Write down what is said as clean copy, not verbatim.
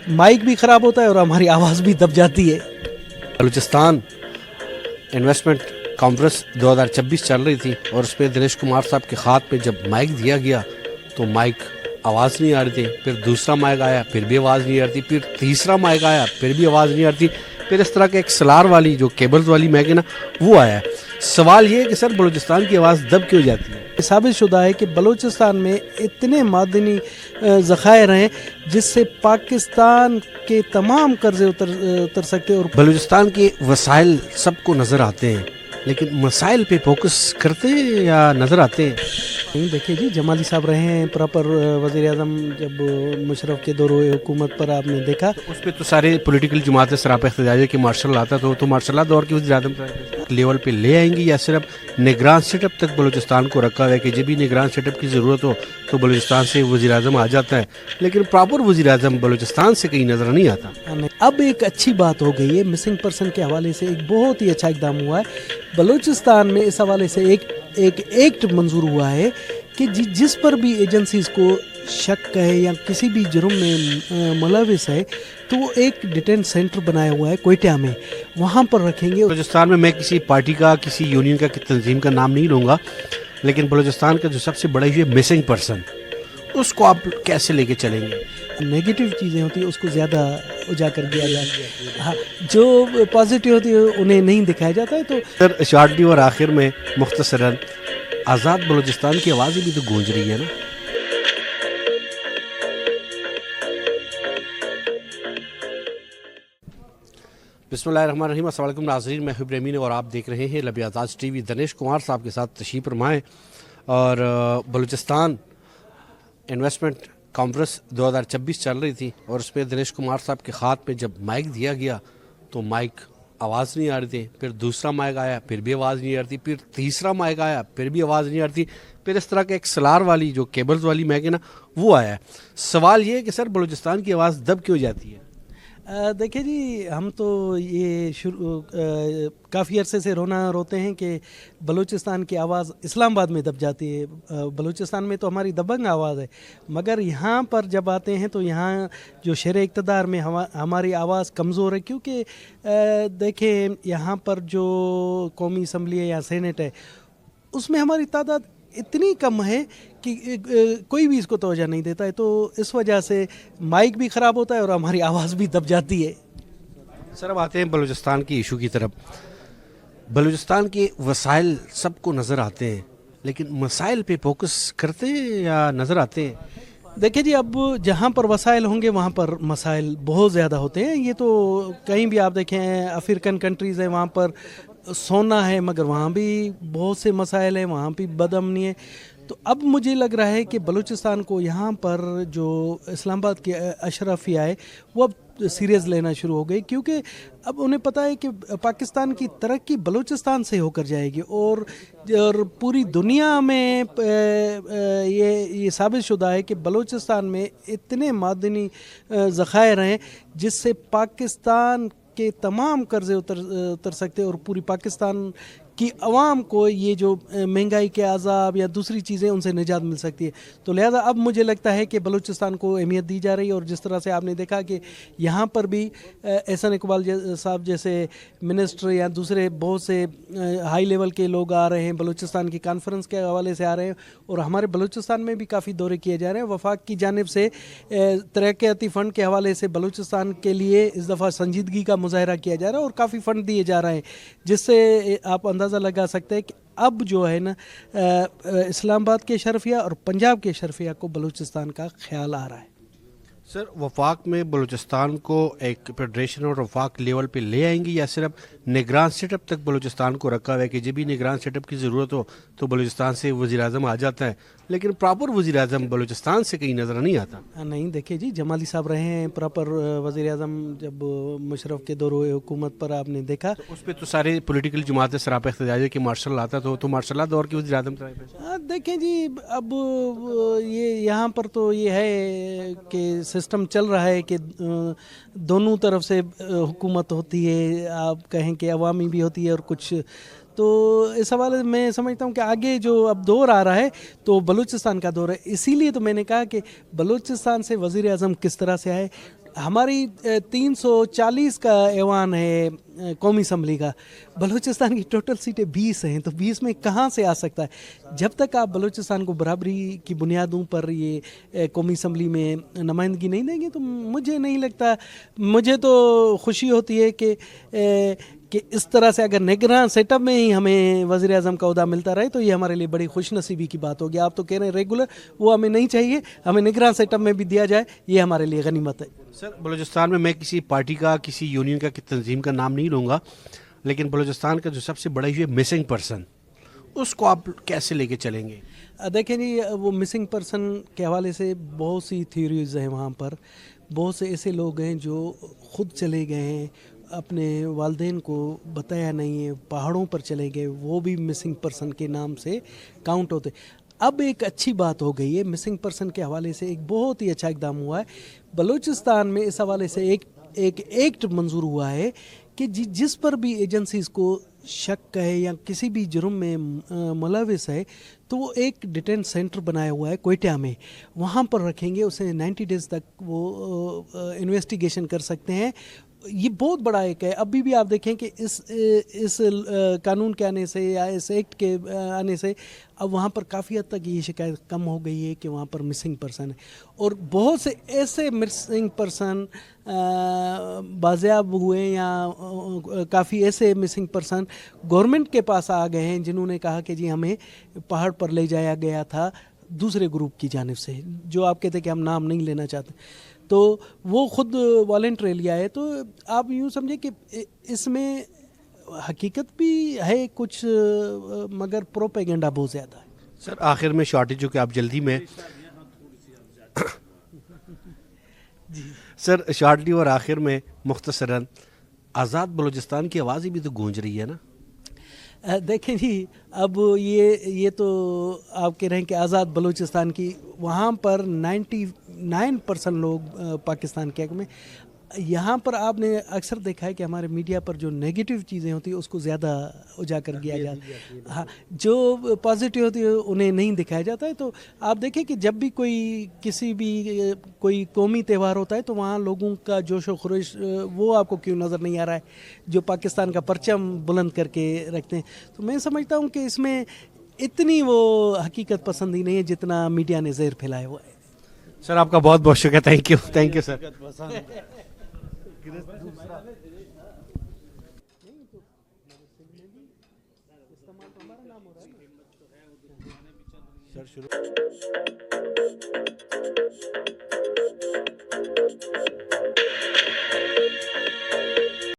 Mic भी ख़राब होता है और हमारी आवाज़ भी दब जाती है। बलूचिस्तान इन्वेस्टमेंट कॉन्फ्रेंस 2026 चल रही थी और उस पर दिनेश कुमार साहब के हाथ पे जब माइक दिया गया तो माइक आवाज़ नहीं आ रही थी, फिर दूसरा माइक आया फिर भी आवाज़ नहीं आ रही थी, फिर तीसरा माइक आया फिर भी आवाज़ नहीं आ रही थी, फिर इस तरह के एक सलार वाली जो केबल्स वाली माइक है ना वो आया। सवाल ये है कि सर बलूचिस्तान की आवाज़ दब क्यों जाती है? साबित शुदा है कि बलूचिस्तान में इतने मादनी ज़खायर हैं जिससे पाकिस्तान के तमाम कर्जे उतर सकते हैं। और बलूचिस्तान के वसाइल सबको नज़र आते हैं लेकिन मसाइल पे फोकस करते हैं या नज़र आते हैं? नहीं, देखिए जी, जमाली साहब रहे हैं प्रॉपर वज़ीर आज़म जब मुशर्रफ के दौर हुकूमत पर आपने देखा उस पर तो सारे पॉलिटिकल जमातें सरापा इख्तिजाज है कि मार्शल आता तो मार्शल दौर के वज़ीर आज़म लेवल पे ले आएंगे या सिर्फ निगरान सेटअप तक बलूचिस्तान को रखा हुआ है कि जब भी निगरान सेटअप की ज़रूरत हो तो बलूचिस्तान से वज़ीर आज़म आ जाता है, लेकिन प्रॉपर वज़ीर आज़म बलूचिस्तान से कहीं नज़र नहीं आता। अब एक अच्छी बात हो गई है, मिसिंग पर्सन के हवाले से एक बहुत ही अच्छा इकदाम हुआ है बलूचिस्तान में। इस हवाले से एक एक्ट मंजूर हुआ है कि जिस पर भी एजेंसीज को शक है या किसी भी जुर्म में मुलविस है तो वो एक डिटेंट सेंटर बनाया हुआ है कोयटा में, वहाँ पर रखेंगे। बलूचिस्तान में मैं किसी पार्टी का किसी यूनियन का तंजीम का नाम नहीं लूँगा, लेकिन बलूचिस्तान का जो सबसे बड़ा इशू है मिसिंग पर्सन, उसको आप कैसे लेके चलेंगे? नेगेटिव चीज़ें होती है उसको ज़्यादा उजागर किया जाए, हाँ, जो पॉजिटिव होती है उन्हें नहीं दिखाया जाता है। तो सर शॉर्टली और आखिर में मुख्तसरन आज़ाद बलूचिस्तान की आवाज़ भी तो गूंज रही है ना। बिस्मिल्लाहिर्रहमानिर्रहीम, अस्सलाम वालेकुम नाज़रीन, मैं हुब रमीन और आप देख रहे हैं लबे आज़ाद टीवी। दिनेश कुमार साहब के साथ तशरीफ़ फरमाएँ और बलूचिस्तान इन्वेस्टमेंट कॉन्फ्रेंस 2026 चल रही थी और उस पर दिनेश कुमार साहब के हाथ पे जब माइक दिया गया तो माइक आवाज़ नहीं आ रही थी, फिर दूसरा माइक आया फिर भी आवाज़ नहीं आ रही थी, फिर तीसरा माइक आया फिर भी आवाज़ नहीं आ रही थी, फिर इस तरह के एक सलार वाली जो केबल्स वाली माइक है ना वो आया। सवाल ये है कि सर बलूचिस्तान की आवाज़ दब क्यों जाती है? देखिए जी, हम तो ये काफ़ी अरसे से रोते हैं कि बलूचिस्तान की आवाज़ इस्लामाबाद में दब जाती है। बलूचिस्तान में तो हमारी दबंग आवाज़ है, मगर यहाँ पर जब आते हैं तो यहाँ जो शेर इक़्तिदार में हमारी आवाज़ कमज़ोर है, क्योंकि देखें यहाँ पर जो कौमी असम्बली है या सेनेट है उसमें हमारी तादाद इतनी कम है कि कोई भी इसको तवज्जो नहीं देता है, तो इस वजह से माइक भी ख़राब होता है और हमारी आवाज़ भी दब जाती है। सर अब आते हैं बलूचिस्तान की इशू की तरफ। बलूचिस्तान के वसाइल सबको नज़र आते हैं लेकिन मसाइल पे फोकस करते हैं या नज़र आते हैं? देखिए जी, अब जहाँ पर वसाइल होंगे वहाँ पर मसाइल बहुत ज़्यादा होते हैं। ये तो कहीं भी आप देखें, अफ्रीकन कंट्रीज़ है वहाँ पर सोना है मगर वहाँ भी बहुत से मसाइल हैं, वहाँ भी बदअमनी है। तो अब मुझे लग रहा है कि बलूचिस्तान को यहाँ पर जो इस्लामाबाद की अशराफिया है वो अब सीरियस लेना शुरू हो गई, क्योंकि अब उन्हें पता है कि पाकिस्तान की तरक्की बलूचिस्तान से होकर जाएगी और पूरी दुनिया में ये साबित शुदा है कि बलूचिस्तान में इतने मादनी ज़खायर हैं जिससे पाकिस्तान के तमाम कर्जे उतर सकते हैं और पूरी पाकिस्तान कि अवाम को ये जो महंगाई के अज़ाब या दूसरी चीज़ें उनसे निजात मिल सकती है। तो लिहाजा अब मुझे लगता है कि बलूचिस्तान को अहमियत दी जा रही है। और जिस तरह से आपने देखा कि यहाँ पर भी एहसान इकबाल साहब जैसे मिनिस्टर या दूसरे बहुत से हाई लेवल के लोग आ रहे हैं, बलूचिस्तान की कॉन्फ्रेंस के हवाले से आ रहे हैं और हमारे बलूचिस्तान में भी काफ़ी दौरे किए जा रहे हैं। वफाक की जानिब से तरक्याती फ़ंड के हवाले से बलूचिस्तान के लिए इस दफ़ा संजीदगी का मुजाहरा किया जा रहा है और काफ़ी फ़ंड दिए जा रहे हैं, जिससे आप अंदाज़ा लगा सकते हैं कि अब जो है ना इस्लामाबाद के अशरफिया और पंजाब के अशरफिया को बलूचिस्तान का ख्याल आ रहा है। सर वफाक में बलूचिस्तान को एक फेडरेशन और वफाक लेवल पे ले आएंगे या सिर्फ निगरान सेटअप तक बलूचिस्तान को रखा हुआ है कि जब भी निगरान सेटअप की ज़रूरत हो तो बलूचिस्तान से वज़ीर आज़म आ जाता है, लेकिन प्रॉपर वज़ीर आज़म बलूचिस्तान से कहीं नज़र नहीं आता? नहीं, देखिए जी, जमाली साहब रहे हैं प्रॉपर वज़ीर आज़म जब मुशर्रफ के दौर हुकूमत पर आपने देखा तो उस पर तो सारे पॉलिटिकल जमातें सरापा इख्तिजाज है कि मार्शल आता तो मार्शल दौर के वज़ीर आज़म। देखें जी, अब ये यहाँ पर तो ये है कि सिस्टम चल रहा है कि दोनों तरफ से हुकूमत होती है, आप कहें कि अवामी भी होती है और कुछ, तो इस हवाले मैं समझता हूँ कि आगे जो अब दौर आ रहा है तो बलूचिस्तान का दौर है। इसीलिए तो मैंने कहा कि बलूचिस्तान से वज़ीर आज़म किस तरह से आए, हमारी 340 का ऐवान है कौमी असम्बली का, बलूचिस्तान की टोटल सीटें 20 हैं, तो 20 में कहाँ से आ सकता है? जब तक आप बलूचिस्तान को बराबरी की बुनियादों पर ये कौमी असम्बली में नुमाइंदगी नहीं देंगे तो मुझे नहीं लगता, मुझे तो खुशी होती है कि इस तरह से अगर निगरान सेटअप में ही हमें वज़ीर आज़म का ओहदा मिलता रहे तो ये हमारे लिए बड़ी खुश नसीबी की बात होगी। आप तो कह रहे हैं रेगुलर, वो हमें नहीं चाहिए, हमें निगरान सेटअप में भी दिया जाए, ये हमारे लिए गनीमत है। सर, बलूचिस्तान में मैं किसी पार्टी का, किसी यूनियन का, किसी तंजीम का नाम नहीं लूँगा, लेकिन बलूचिस्तान का जो सबसे बड़ा इशू है मिसिंग पर्सन, उसको आप कैसे लेके चलेंगे? देखें जी, वो मिसिंग पर्सन के हवाले से बहुत सी थ्योरीज हैं वहाँ पर। बहुत से ऐसे लोग हैं जो खुद चले गए हैं, अपने वालदेन को बताया नहीं है, पहाड़ों पर चले गए, वो भी मिसिंग पर्सन के नाम से काउंट होते। अब एक अच्छी बात हो गई है मिसिंग पर्सन के हवाले से, एक बहुत ही अच्छा इकदाम हुआ है बलूचिस्तान में। इस हवाले से एक एक्ट मंजूर हुआ है कि जिस पर भी एजेंसीज को शक है या किसी भी जुर्म में मुलविस है तो वो एक डिटेंट सेंटर बनाया हुआ है कोयटा में, वहाँ पर रखेंगे उसे। 90 डेज़ तक वो इन्वेस्टिगेशन कर सकते हैं। ये बहुत बड़ा एक है। अभी भी आप देखें कि इस कानून के आने से या इस एक्ट के आने से अब वहाँ पर काफ़ी हद तक ये शिकायत कम हो गई है कि वहाँ पर मिसिंग पर्सन है, और बहुत से ऐसे मिसिंग पर्सन बाज़ियाब हुए या काफ़ी ऐसे मिसिंग पर्सन गवर्नमेंट के पास आ गए हैं जिन्होंने कहा कि जी हमें पहाड़ पर ले जाया गया था दूसरे ग्रुप की जानिब से, जो आप कहते कि हम नाम नहीं लेना चाहते, तो वो खुद वॉलंटरी आए। तो आप यूँ समझे कि इसमें हकीकत भी है कुछ, मगर प्रोपेगेंडा बहुत ज़्यादा है। सर, आखिर में शॉर्टेजों के आप जल्दी में सर शॉर्टली और आखिर में मुख्तसरन, आज़ाद बलूचिस्तान की आवाज़ भी तो गूंज रही है ना? देखें जी, अब ये तो आप कह रहे हैं कि आज़ाद बलूचिस्तान की, वहाँ पर 99% लोग पाकिस्तान के हक़ में। यहाँ पर आपने अक्सर देखा है कि हमारे मीडिया पर जो नेगेटिव चीज़ें होती हैं उसको ज़्यादा उजागर किया जाता है, हाँ, जो पॉजिटिव होती है उन्हें नहीं दिखाया जाता है। तो आप देखें कि जब भी कोई कौमी त्यौहार होता है तो वहाँ लोगों का जोश व खरोश वो आपको क्यों नज़र नहीं आ रहा है, जो पाकिस्तान का परचम बुलंद करके रखते हैं। तो मैं समझता हूँ कि इसमें इतनी वो हकीकत पसंदी नहीं है जितना मीडिया ने ज़हर फैलाया हुआ है। सर, आपका बहुत बहुत शुक्रिया, थैंक यू सर। सर शुरू